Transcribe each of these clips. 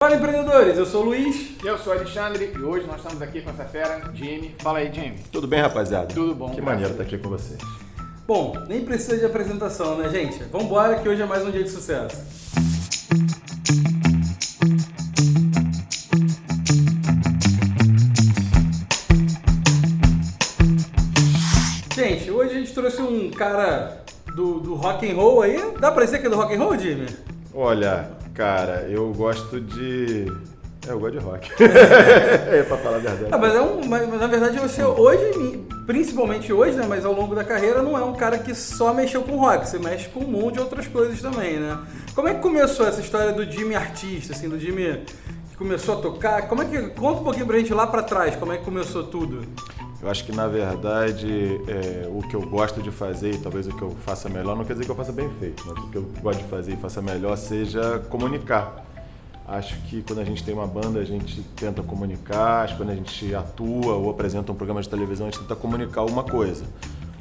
Fala, empreendedores, eu sou o Luiz. Eu sou o Alexandre e hoje nós estamos aqui com essa fera, Jimmy. Fala aí, Jimmy. Tudo bem, rapaziada? Tudo bom. Que maneiro estar aqui com vocês. Bom, nem precisa de apresentação, né, gente? Vambora que hoje é mais um dia de sucesso. Gente, hoje a gente trouxe um cara do rock and roll aí. Dá pra dizer que é do rock and roll, Jimmy? Olha, cara, eu gosto de... eu gosto de rock. Pra falar a verdade. Mas na verdade você hoje, principalmente hoje, né, mas ao longo da carreira, não é um cara que só mexeu com rock, você mexe com um monte de outras coisas também, né? Como é que começou essa história do Jimmy artista, assim, do Jimmy que começou a tocar? Conta um pouquinho pra gente lá pra trás, como é que começou tudo? Eu acho que, na verdade, o que eu gosto de fazer, e talvez o que eu faça melhor, não quer dizer que eu faça bem feito, mas o que eu gosto de fazer e faça melhor seja comunicar. Acho que quando a gente tem uma banda, a gente tenta comunicar, acho que quando a gente atua ou apresenta um programa de televisão, a gente tenta comunicar uma coisa.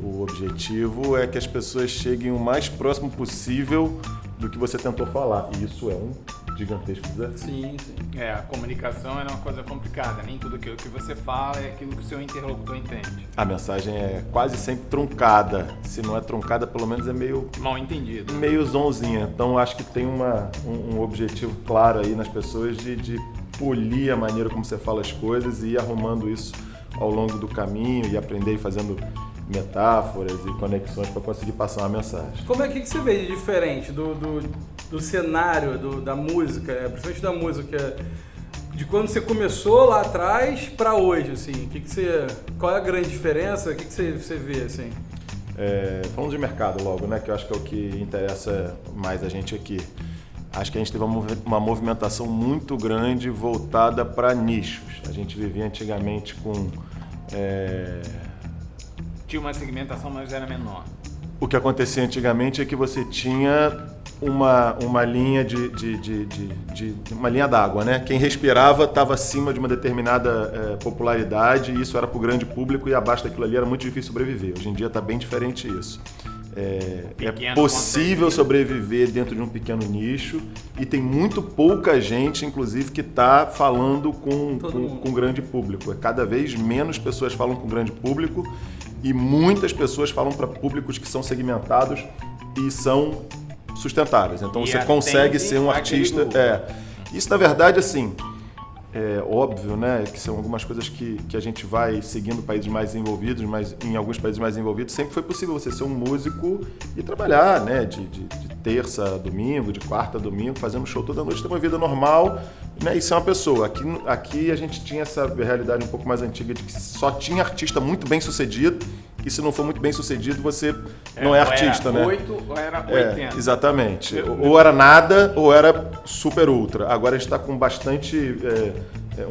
O objetivo é que as pessoas cheguem o mais próximo possível do que você tentou falar, e isso é um gigantesco desafio. Sim. A comunicação é uma coisa complicada, nem tudo que você fala é aquilo que o seu interlocutor entende. A mensagem é quase sempre truncada, se não é truncada, pelo menos é meio... mal entendido. Meio zonzinha, então acho que tem um objetivo claro aí nas pessoas de polir a maneira como você fala as coisas e ir arrumando isso ao longo do caminho e aprender fazendo metáforas e conexões para conseguir passar uma mensagem. Como é que você vê de diferente do cenário da música, principalmente da música, de quando você começou lá atrás para hoje, assim? Qual é a grande diferença? O que você vê, assim? Falando de mercado logo, né, que eu acho que é o que interessa mais a gente aqui. Acho que a gente teve uma movimentação muito grande voltada para nichos. A gente vivia antigamente com... Tinha uma segmentação, mas era menor. O que acontecia antigamente é que você tinha uma linha uma linha d'água, né? Quem respirava estava acima de uma determinada popularidade e isso era para o grande público e abaixo daquilo ali era muito difícil sobreviver. Hoje em dia está bem diferente isso. É possível sobreviver dentro de um pequeno nicho e tem muito pouca gente, inclusive, que está falando com grande público. Cada vez menos pessoas falam com grande público e muitas pessoas falam para públicos que são segmentados e são sustentáveis. Então você consegue ser um artista. Isso, na verdade, assim, é óbvio, né, que são algumas coisas que a gente vai seguindo países mais desenvolvidos, mas em alguns países mais desenvolvidos sempre foi possível você ser um músico e trabalhar, né, de terça a domingo, de quarta a domingo, fazendo show toda noite, ter uma vida normal, né, e ser uma pessoa. Aqui a gente tinha essa realidade um pouco mais antiga de que só tinha artista muito bem sucedido e se não for muito bem sucedido você não é artista, né? 8 ou era 80. Exatamente. Ou era nada ou era super ultra. Agora a gente está com bastante...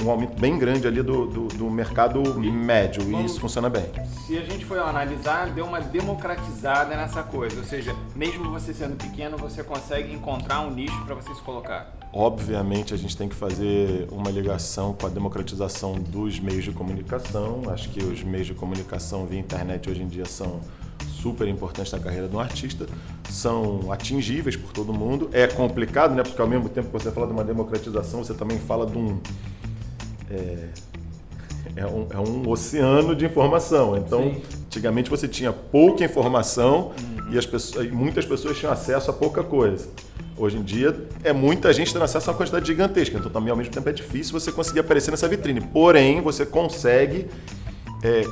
um aumento bem grande ali do mercado médio e isso funciona bem. Se a gente for analisar, deu uma democratizada nessa coisa, ou seja, mesmo você sendo pequeno, você consegue encontrar um nicho para você se colocar. Obviamente a gente tem que fazer uma ligação com a democratização dos meios de comunicação. Acho que os meios de comunicação via internet hoje em dia são super importantes na carreira de um artista, são atingíveis por todo mundo. É complicado, né? Porque ao mesmo tempo que você fala de uma democratização, você também fala de um um oceano de informação. Então, antigamente você tinha pouca informação e muitas pessoas tinham acesso a pouca coisa. Hoje em dia, muita gente tendo acesso a uma quantidade gigantesca. Então, também, ao mesmo tempo, é difícil você conseguir aparecer nessa vitrine. Porém, você consegue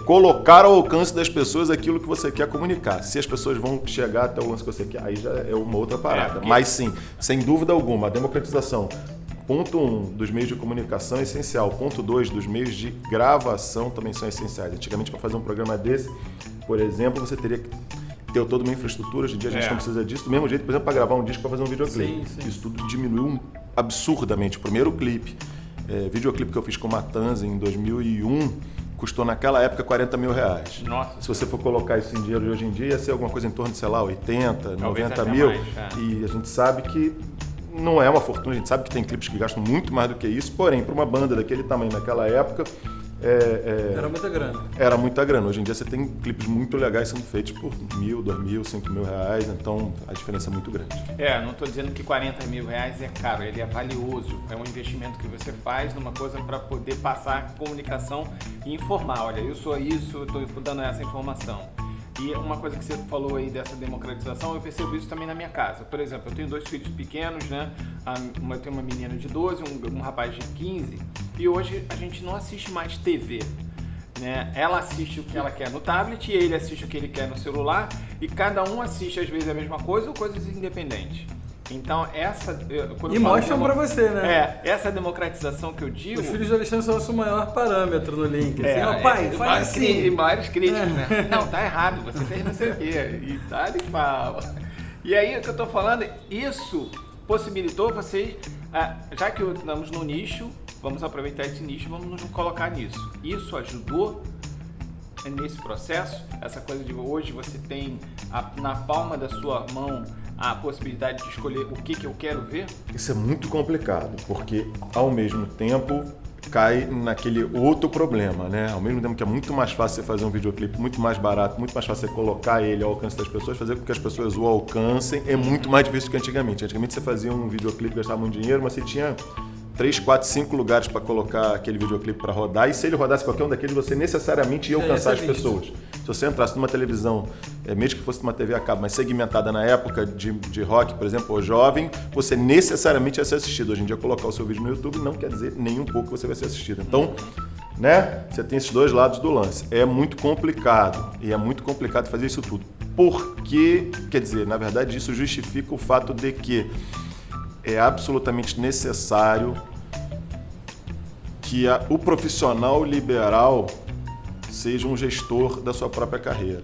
colocar ao alcance das pessoas aquilo que você quer comunicar. Se as pessoas vão chegar até o lance que você quer, aí já é uma outra parada. Mas, sim, sem dúvida alguma, a democratização... Ponto 1 dos meios de comunicação é essencial. Ponto 2 dos meios de gravação também são essenciais. Antigamente, para fazer um programa desse, por exemplo, você teria que ter toda uma infraestrutura. Hoje em dia a gente não precisa disso. Do mesmo jeito, por exemplo, para gravar um disco, para fazer um videoclipe. Sim. Isso tudo diminuiu absurdamente. O primeiro clipe, videoclipe que eu fiz com Matanza em 2001, custou naquela época 40 mil reais. Nossa. Se você for colocar isso em dinheiro de hoje em dia, ia ser alguma coisa em torno de, sei lá, 80, talvez 90 mil. Mais, E a gente sabe que não é uma fortuna, a gente sabe que tem clipes que gastam muito mais do que isso, porém, para uma banda daquele tamanho naquela época, Era muita grana. Era muita grana. Hoje em dia você tem clipes muito legais sendo feitos por R$1.000, R$2.000, R$5.000, então a diferença é muito grande. Não estou dizendo que R$40.000 é caro, ele é valioso. É um investimento que você faz numa coisa para poder passar comunicação e informar. Olha, eu sou isso, eu estou dando essa informação. E uma coisa que você falou aí dessa democratização, eu percebo isso também na minha casa. Por exemplo, eu tenho 2 filhos pequenos, né? Eu tenho uma menina de 12, um rapaz de 15, e hoje a gente não assiste mais TV. Né? Ela assiste o que ela quer no tablet, e ele assiste o que ele quer no celular, e cada um assiste às vezes a mesma coisa ou coisas independentes. Então, e mostram pra você, né? Essa democratização que eu digo... Os filhos de Alexandre são o nosso maior parâmetro no link. Assim, pai, faz assim. E maiores críticos, né? Não, tá errado, você fez não sei o quê. E tá, ele fala. E aí, o que eu tô falando, isso possibilitou vocês, já que estamos no nicho, vamos aproveitar esse nicho, vamos nos colocar nisso. Isso ajudou nesse processo, essa coisa de hoje você tem na palma da sua mão a possibilidade de escolher o que eu quero ver? Isso é muito complicado, porque ao mesmo tempo cai naquele outro problema, né? Ao mesmo tempo que é muito mais fácil você fazer um videoclipe muito mais barato, muito mais fácil você colocar ele ao alcance das pessoas, fazer com que as pessoas o alcancem, é muito mais difícil que antigamente. Antigamente você fazia um videoclipe, gastava muito dinheiro, mas você tinha 3, 4, 5 lugares para colocar aquele videoclipe para rodar, e se ele rodasse qualquer um daqueles, você necessariamente ia alcançar as pessoas. Se você entrasse numa televisão, mesmo que fosse uma TV a cabo, mas segmentada na época de rock, por exemplo, ou jovem, você necessariamente ia ser assistido. Hoje em dia, colocar o seu vídeo no YouTube não quer dizer nem um pouco que você vai ser assistido. Então, né, você tem esses dois lados do lance. É muito complicado, e é muito complicado fazer isso tudo. Porque, quer dizer, na verdade, isso justifica o fato de que é absolutamente necessário que o profissional liberal seja um gestor da sua própria carreira.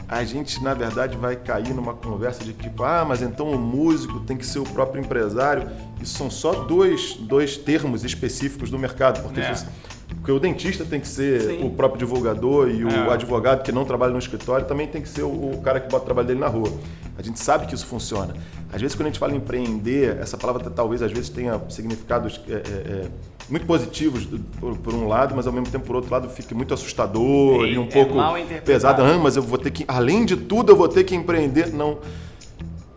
A gente, na verdade, vai cair numa conversa de tipo, mas então o músico tem que ser o próprio empresário. Isso são só dois termos específicos do mercado, porque o dentista tem que ser o próprio divulgador e o advogado que não trabalha no escritório também tem que ser o cara que bota o trabalho dele na rua. A gente sabe que isso funciona. Às vezes, quando a gente fala em empreender, essa palavra talvez às vezes tenha significados muito positivos por um lado, mas ao mesmo tempo, por outro lado, fica muito assustador e um pouco pesado. Mas eu vou ter que, além de tudo, eu vou ter que empreender. Não.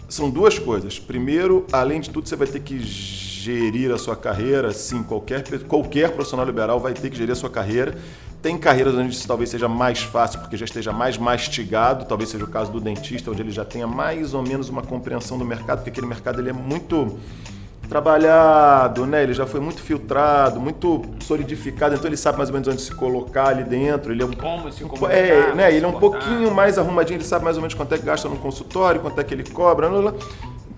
São duas coisas. Primeiro, além de tudo, você vai ter que gerir a sua carreira. Sim, qualquer profissional liberal vai ter que gerir a sua carreira. Tem carreiras onde isso talvez seja mais fácil, porque já esteja mais mastigado, talvez seja o caso do dentista, onde ele já tenha mais ou menos uma compreensão do mercado, porque aquele mercado ele é muito trabalhado, né? Ele já foi muito filtrado, muito solidificado, então ele sabe mais ou menos onde se colocar ali dentro. Ele é como se comunicar, né? Ele é um pouquinho mais arrumadinho, ele sabe mais ou menos quanto é que gasta no consultório, quanto é que ele cobra, um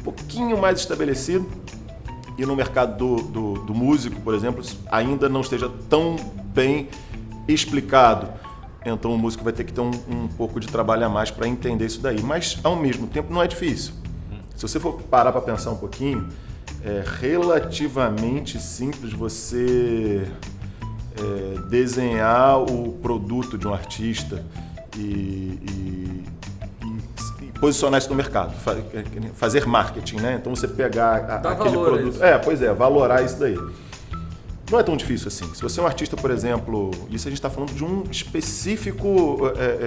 pouquinho mais estabelecido. E no mercado do músico, por exemplo, ainda não esteja tão bem explicado. Então o músico vai ter que ter um pouco de trabalho a mais para entender isso daí. Mas, ao mesmo tempo, não é difícil. Se você for parar para pensar um pouquinho, é relativamente simples você desenhar o produto de um artista e posicionar isso no mercado, fazer marketing, né? Então você pegar aquele produto... valorar isso daí. Não é tão difícil assim. Se você é um artista, por exemplo, isso a gente está falando de um específico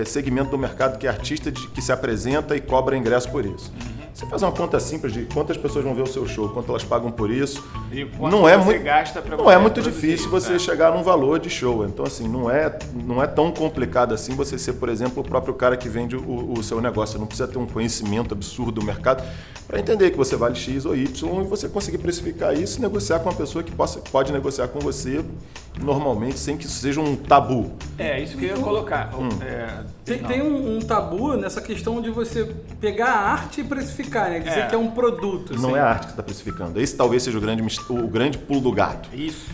segmento do mercado, que é artista que se apresenta e cobra ingresso por isso. Você faz uma conta simples de quantas pessoas vão ver o seu show, quanto elas pagam por isso. E não é muito, gasta para não é muito difícil você chegar num valor de show. Então, assim, não é tão complicado assim você ser, por exemplo, o próprio cara que vende o seu negócio. Você não precisa ter um conhecimento absurdo do mercado para entender que você vale X ou Y e você conseguir precificar isso e negociar com uma pessoa que pode negociar com você normalmente, sem que isso seja um tabu. É, isso que eu ia colocar. Tem um tabu nessa questão de você pegar a arte e precificar, né? Dizer que é um produto. Não é a arte que está precificando. Esse talvez seja o grande pulo do gato. Isso.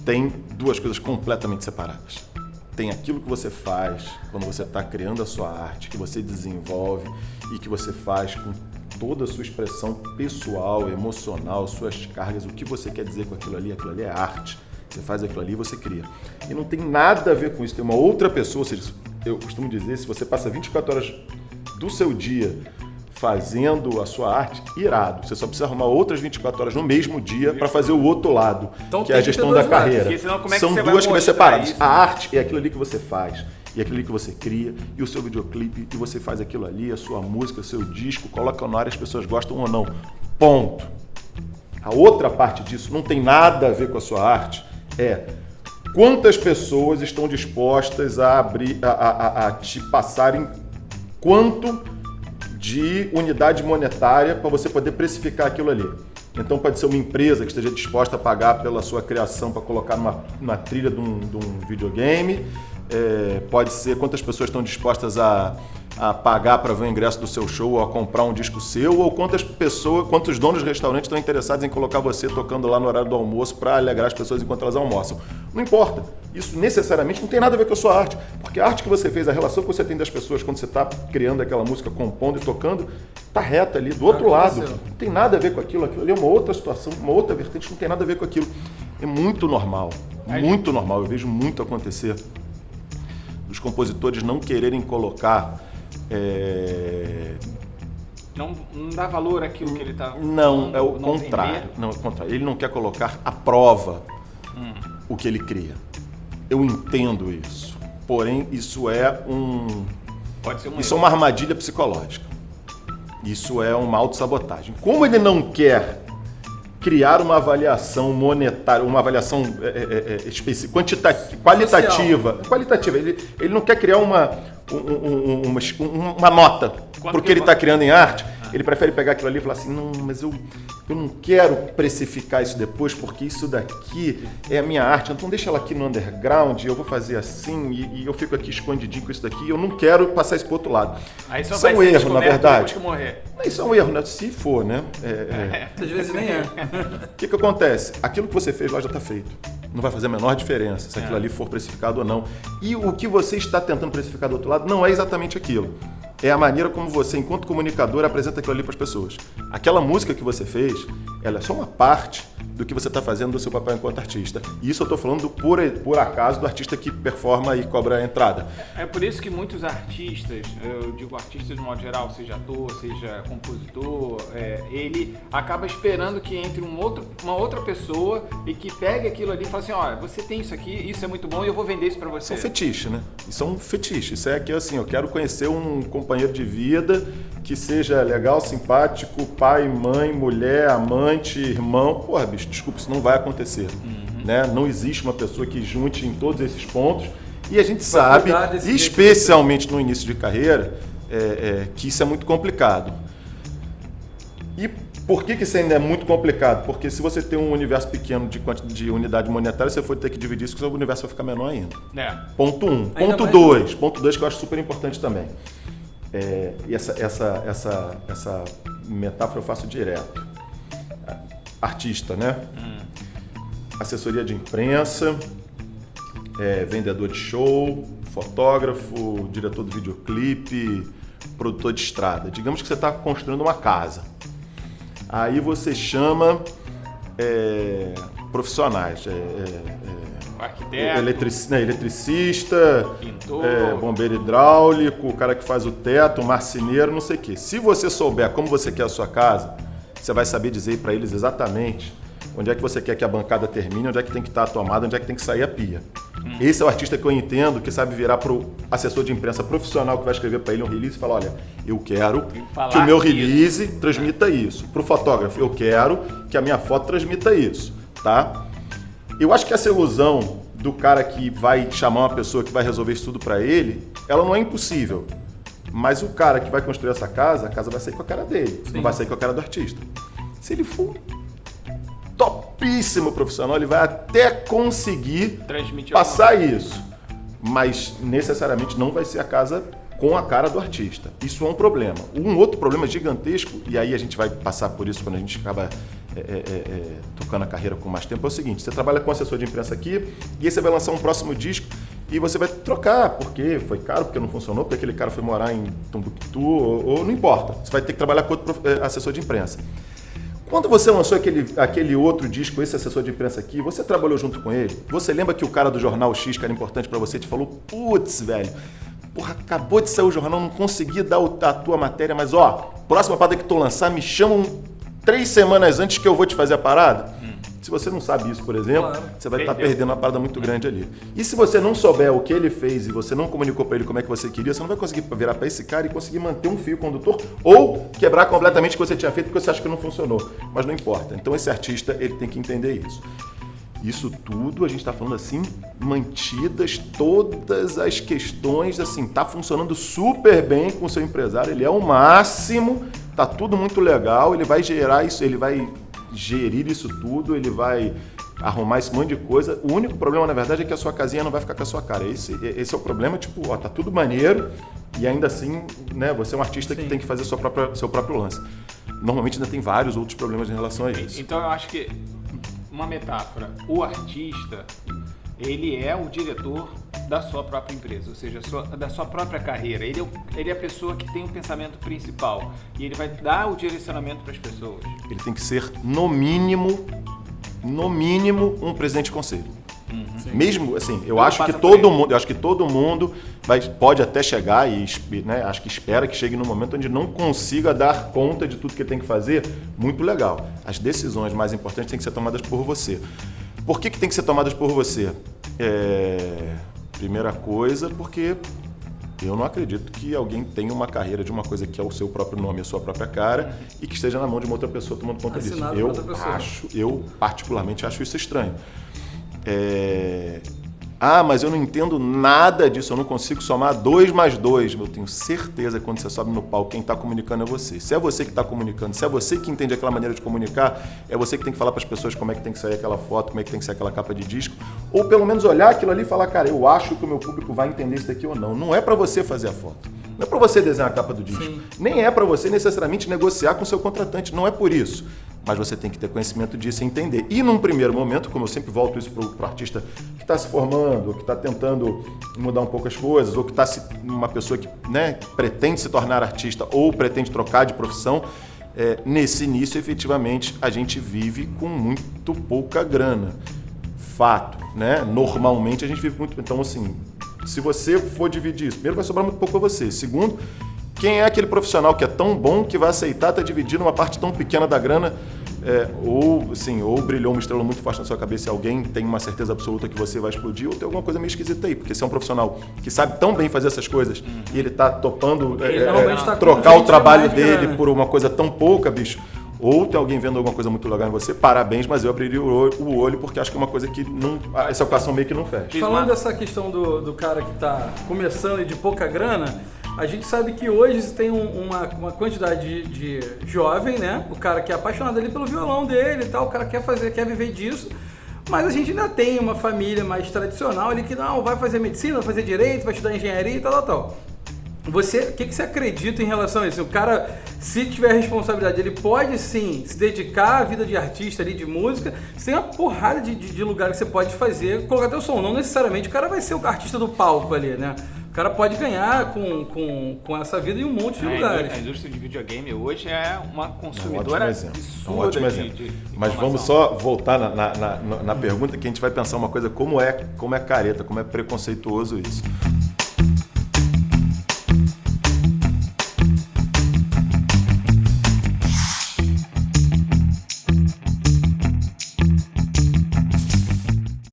Tem duas coisas completamente separadas. Tem aquilo que você faz quando você está criando a sua arte, que você desenvolve e que você faz com toda a sua expressão pessoal, emocional, suas cargas, o que você quer dizer com aquilo ali é arte. Você faz aquilo ali e você cria. E não tem nada a ver com isso. Tem uma outra pessoa, ou seja, eu costumo dizer, se você passa 24 horas do seu dia fazendo a sua arte, irado. Você só precisa arrumar outras 24 horas no mesmo dia para fazer o outro lado, Então que é a gestão da carreira. Porque senão, como é que São você vai duas coisas mostrar separadas. isso? A arte é aquilo ali que você faz, e aquilo ali que você cria, e o seu videoclipe, e você faz aquilo ali, a sua música, o seu disco, coloca no ar, as pessoas gostam ou não. Ponto. A outra parte disso não tem nada a ver com a sua arte, é quantas pessoas estão dispostas a abrir, a te passarem quanto de unidade monetária para você poder precificar aquilo ali. Então pode ser uma empresa que esteja disposta a pagar pela sua criação para colocar numa trilha de um videogame, pode ser quantas pessoas estão dispostas a pagar para ver o ingresso do seu show ou a comprar um disco seu, ou quantos donos de restaurantes estão interessados em colocar você tocando lá no horário do almoço para alegrar as pessoas enquanto elas almoçam. Não importa. Isso necessariamente não tem nada a ver com a sua arte, porque a arte que você fez, a relação que você tem das pessoas quando você está criando aquela música, compondo e tocando, está reta ali, do outro lado. Não tem nada a ver com aquilo ali é uma outra situação, uma outra vertente, não tem nada a ver com aquilo. É muito normal, muito normal. Eu vejo muito acontecer dos compositores não quererem colocar... Não dá valor àquilo que ele está... Não, é o contrário. Não, é o contrário. Ele não quer colocar à prova o que ele cria. Eu entendo isso. Porém, isso é Pode ser isso é uma armadilha psicológica. Isso é uma autossabotagem. Como ele não quer criar uma avaliação monetária, uma avaliação qualitativa, ele não quer criar uma nota porque ele está criando em arte. Ele prefere pegar aquilo ali e falar assim, não, mas eu não quero precificar isso depois porque isso daqui é a minha arte, então deixa ela aqui no underground, eu vou fazer assim e eu fico aqui escondidinho com isso daqui, eu não quero passar isso para o outro lado. Aí só isso é um vai ser erro, na verdade. depois que morrer. Isso é um erro, né? Se for, né? Às vezes nem é. O que acontece? Aquilo que você fez lá já está feito. Não vai fazer a menor diferença se aquilo ali for precificado ou não. E o que você está tentando precificar do outro lado não é exatamente aquilo. É a maneira como você, enquanto comunicador, apresenta aquilo ali para as pessoas. Aquela música que você fez, ela é só uma parte do que você está fazendo do seu papel enquanto artista. E isso eu estou falando por acaso do artista que performa e cobra a entrada. É por isso que muitos artistas, eu digo artistas de modo geral, seja ator, seja compositor, ele acaba esperando que entre uma outra pessoa e que pegue aquilo ali e fale assim, olha, você tem isso aqui, isso é muito bom e eu vou vender isso para você. Isso é um fetiche, né? Isso é um fetiche. Isso é que assim, eu quero conhecer um companheiro de vida que seja legal, simpático, pai, mãe, mulher, amante, irmão. Porra, bicho, desculpa, isso não vai acontecer. Né? Não existe uma pessoa que junte em todos esses pontos. E a gente sabe, especialmente no início de carreira, que isso é muito complicado. E por que isso ainda é muito complicado? Porque se você tem um universo pequeno de unidade monetária, você for ter que dividir isso, porque o seu universo vai ficar menor ainda. Ponto 1. Ponto 2. Ponto 2 que eu acho super importante também. E essa metáfora eu faço direto. Artista, né? Assessoria de imprensa, vendedor de show, fotógrafo, diretor do videoclipe, produtor de estrada. Digamos que você está construindo uma casa. Aí você chama profissionais, arquiteto, eletricista, pintor, bombeiro hidráulico, o cara que faz o teto, o marceneiro, não sei o quê. Se você souber como você quer a sua casa, você vai saber dizer para eles exatamente onde é que você quer que a bancada termine, onde é que tem que estar a tomada, onde é que tem que sair a pia. Esse é o artista que eu entendo, que sabe virar para o assessor de imprensa profissional que vai escrever para ele um release e falar, olha, eu quero que o meu release transmita isso. Para o fotógrafo, eu quero que a minha foto transmita isso, tá? Eu acho que essa ilusão do cara que vai chamar uma pessoa que vai resolver isso tudo para ele, ela não é impossível. Mas o cara que vai construir essa casa, a casa vai sair com a cara dele, não vai sair com a cara do artista. Se ele for topíssimo profissional, ele vai até conseguir passar isso, mas necessariamente não vai ser a casa com a cara do artista. Isso é um problema. Um outro problema gigantesco, e aí a gente vai passar por isso quando a gente acaba tocando a carreira com mais tempo, é o seguinte, você trabalha com assessor de imprensa aqui, e aí você vai lançar um próximo disco, e você vai trocar, porque foi caro, porque não funcionou, porque aquele cara foi morar em Tombuctu, ou não importa. Você vai ter que trabalhar com outro assessor de imprensa. Quando você lançou aquele outro disco, esse assessor de imprensa aqui, você trabalhou junto com ele? Você lembra que o cara do Jornal X, que era importante pra você, te falou, putz, velho, Porra, acabou de sair o jornal, não consegui dar a tua matéria, mas ó, próxima parada que tu lançar, me chamam 3 semanas antes que eu vou te fazer a parada. Se você não sabe isso, por exemplo, você vai estar perdendo uma parada muito grande ali. E se você não souber o que ele fez e você não comunicou para ele como é que você queria, você não vai conseguir virar para esse cara e conseguir manter um fio condutor ou quebrar completamente o que você tinha feito porque você acha que não funcionou. Mas não importa. Então esse artista, ele tem que entender isso. Isso tudo, a gente está falando assim, mantidas todas as questões, assim, tá funcionando super bem com o seu empresário, ele é o máximo, tá tudo muito legal, ele vai gerar isso, ele vai gerir isso tudo, ele vai arrumar esse monte de coisa. O único problema, na verdade, é que a sua casinha não vai ficar com a sua cara. Esse é o problema, tipo, ó, tá tudo maneiro e ainda assim, né, você é um artista que tem que fazer seu próprio lance. Normalmente ainda tem vários outros problemas em relação a isso. Então eu acho que, uma metáfora, o artista, ele é o diretor da sua própria empresa, ou seja, da sua própria carreira. Ele é a pessoa que tem o pensamento principal e ele vai dar o direcionamento para as pessoas. Ele tem que ser, no mínimo, um presidente de conselho. Mesmo assim, eu acho que todo mundo pode até chegar e, né, acho que espera que chegue num momento onde não consiga dar conta de tudo que tem que fazer. Muito legal. As decisões mais importantes têm que ser tomadas por você. Por que tem que ser tomadas por você? Primeira coisa, porque eu não acredito que alguém tenha uma carreira de uma coisa que é o seu próprio nome, a sua própria cara, e que esteja na mão de uma outra pessoa tomando conta disso. Eu particularmente acho isso estranho. Mas eu não entendo nada disso, eu não consigo somar 2 mais 2. Eu tenho certeza que quando você sobe no palco, quem está comunicando é você. Se é você que está comunicando, se é você que entende aquela maneira de comunicar, é você que tem que falar para as pessoas como é que tem que sair aquela foto, como é que tem que sair aquela capa de disco, ou pelo menos olhar aquilo ali e falar, cara, eu acho que o meu público vai entender isso daqui ou não. Não é para você fazer a foto, não é para você desenhar a capa do disco, nem é para você necessariamente negociar com o seu contratante, não é por isso. Mas você tem que ter conhecimento disso e entender. E num primeiro momento, como eu sempre volto isso para o artista que está se formando, ou que está tentando mudar um pouco as coisas, ou que está uma pessoa que, né, pretende se tornar artista ou pretende trocar de profissão, nesse início, efetivamente, a gente vive com muito pouca grana. Fato, né? Normalmente a gente vive muito... Então, assim, se você for dividir isso, primeiro vai sobrar muito pouco para você. Segundo, quem é aquele profissional que é tão bom que vai aceitar estar dividindo uma parte tão pequena da grana, ou brilhou uma estrela muito forte na sua cabeça e alguém tem uma certeza absoluta que você vai explodir, ou tem alguma coisa meio esquisita aí, porque se é um profissional que sabe tão bem fazer essas coisas e ele está topando trocar o trabalho dele por uma coisa tão pouca, bicho, ou tem alguém vendo alguma coisa muito legal em você, parabéns, mas eu abriria o olho porque acho que é uma coisa que não, essa equação meio que não fecha. Falando dessa questão do cara que está começando e de pouca grana, a gente sabe que hoje tem uma quantidade de jovem, né? O cara que é apaixonado ali pelo violão dele e tal, o cara quer viver disso, mas a gente ainda tem uma família mais tradicional ali que não, vai fazer medicina, vai fazer direito, vai estudar engenharia e tal. O que você acredita em relação a isso? O cara, se tiver responsabilidade, ele pode sim se dedicar à vida de artista ali, de música, tem uma porrada de lugar que você pode fazer, colocar teu som. Não necessariamente o cara vai ser o artista do palco ali, né? O cara pode ganhar com essa vida em um monte de lugares. A indústria de videogame hoje é uma consumidora absurda. Um ótimo exemplo. Mas vamos só voltar na pergunta que a gente vai pensar uma coisa, como é careta, como é preconceituoso isso.